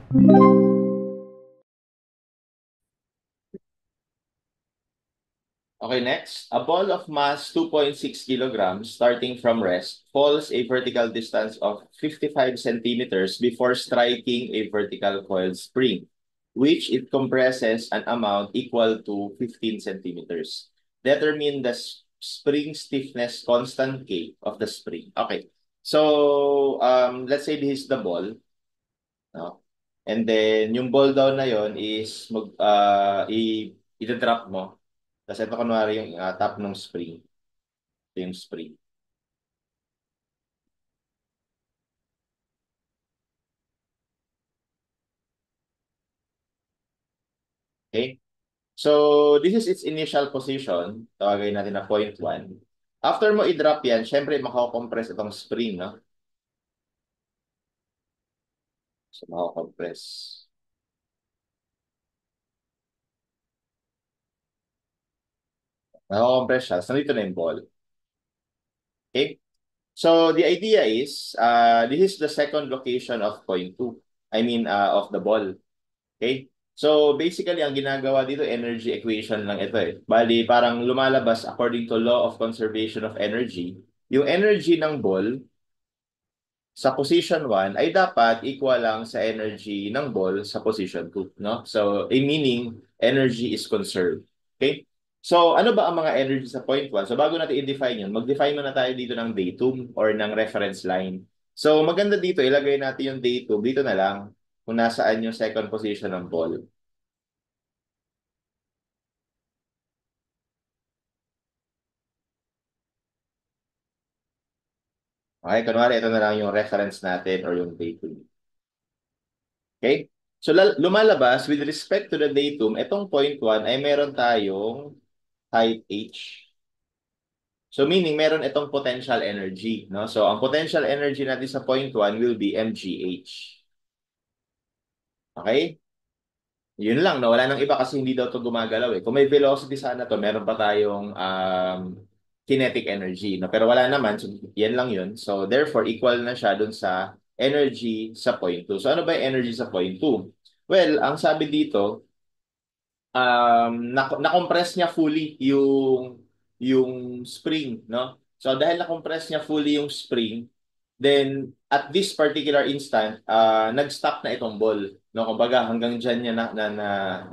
Okay, next. A ball of mass 2.6 kilograms starting from rest falls a vertical distance of 55 centimeters before striking a vertical coiled spring, which it compresses an amount equal to 15 centimeters. Determine the spring stiffness constant K of the spring. Okay. So, let's say this is the ball. No? And then, yung ball down na yon is i-drop mo. Tapos ito kunwari yung top ng spring. Ito yung spring. Okay? So, this is its initial position. Tawagin natin na point 1. After mo i-drop yan, syempre makakompress itong spring, no? So, makakompress. Makakompress siya. So, nandito na yung ball. Okay? So, the idea is, this is the second location of point 2. I mean, of the ball. Okay? So, basically, ang ginagawa dito, energy equation lang ito eh. Bali, parang lumalabas according to law of conservation of energy, yung energy ng ball sa position 1 ay dapat equal lang sa energy ng ball sa position 2, no? So, meaning, energy is conserved. Okay? So, ano ba ang mga energy sa point 1? So, bago natin i-define yun, mag-define muna tayo dito ng datum or ng reference line. So, maganda dito, ilagay natin yung datum dito na lang kung nasaan yung second position ng ball. Okay, kunwari ito na lang yung reference natin or yung datum. Okay? So lumalabas with respect to the datum, itong point 1 ay meron tayong height h. So meaning meron itong potential energy, no? So ang potential energy natin sa point 1 will be mgh. Okay? Yun lang, no? Wala nang iba kasi hindi daw to gumagalaw eh. Kung may velocity sana to, meron pa tayong kinetic energy, no? Pero wala naman, so yan lang yun. So therefore, equal na siya dun sa energy sa point 2. So ano ba yung energy sa point 2? Well, ang sabi dito, na-compress niya fully yung spring, no? So dahil na-compress niya fully yung spring, then at this particular instant, nag-stop na itong ball, no? Kumbaga hanggang diyan niya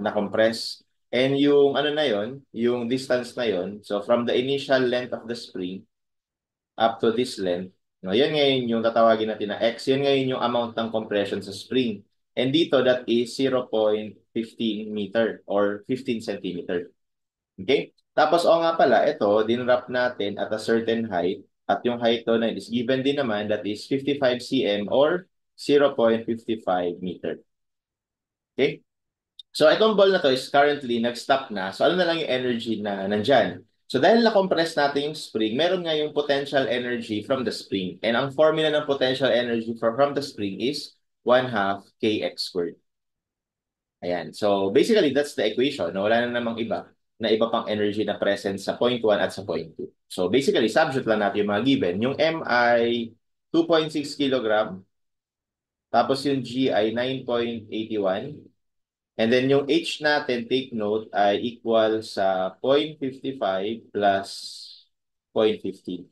na-compress. And yung ano na yon, yung distance na yon, so from the initial length of the spring up to this length, no? Yan ngayon yung tatawagin natin na X. Yan ngayon yung amount ng compression sa spring. And dito, that is 0.15 meter or 15 centimeter. Okay? Tapos, o nga pala, ito, dinrap natin at a certain height. At yung height doon is given din naman, that is 55 cm or 0.55 meter. Okay? So, itong ball na to is currently nag-stop na. So, ano na lang yung energy na nandyan? So, dahil na-compress natin yung spring, meron nga yung potential energy from the spring. And ang formula ng potential energy from the spring is 1/2 kx squared. Ayan. So, basically, that's the equation. No? Wala na namang iba na iba pang energy na present sa point 1 at sa point 2. So, basically, substitute lang natin yung mga given. Yung M ay 2.6 kilogram, tapos yung G ay 9.81. And then yung H natin, take note, ay equal sa 0.55 plus 0.15.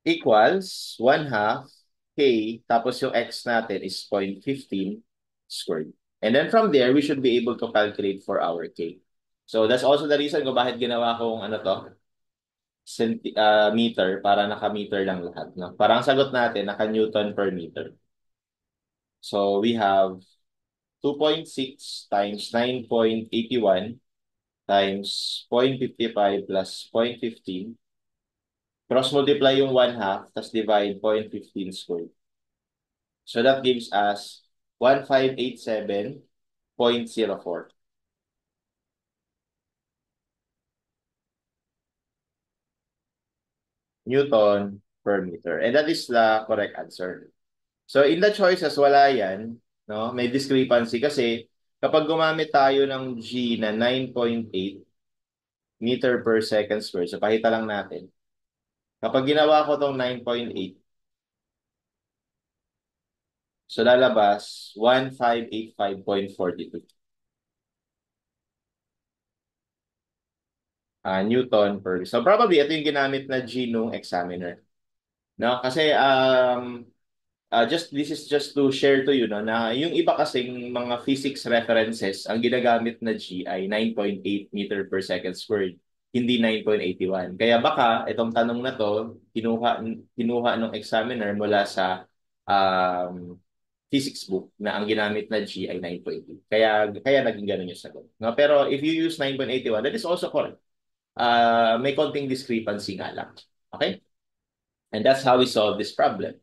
Equals 1/2 K, tapos yung X natin is 0.15 squared. And then from there, we should be able to calculate for our K. So that's also the reason kung bakit ginawa kong ano to, meter, para naka-meter lang lahat. No? Parang sagot natin, naka-Newton per meter. So we have 2.6 times 9.81 times 0.55 plus 0.15. Cross multiply yung 1/2, tapos divide 0.15 squared. So that gives us 1587.04 Newton per meter. And that is the correct answer. So in the choices, wala yan. No? May discrepancy kasi kapag gumamit tayo ng G na 9.8 meter per second square, so pakita lang natin. Kapag ginawa ko tong 9.8, So lalabas 1585.42 Newton per. So probably ito yung ginamit na G nung examiner. No? Kasi just this is just to share to you no na yung iba kasing mga physics references ang ginagamit na G ay 9.8 meter per second squared, hindi 9.81. Kaya baka itong tanong na to kinuha ng examiner mula sa um, physics book na ang ginamit na G ay 9.8. Kaya naging ganun yung sagot. No? Pero if you use 9.81, that is also correct. May konting discrepancy nga lang. Okay? And that's how we solve this problem.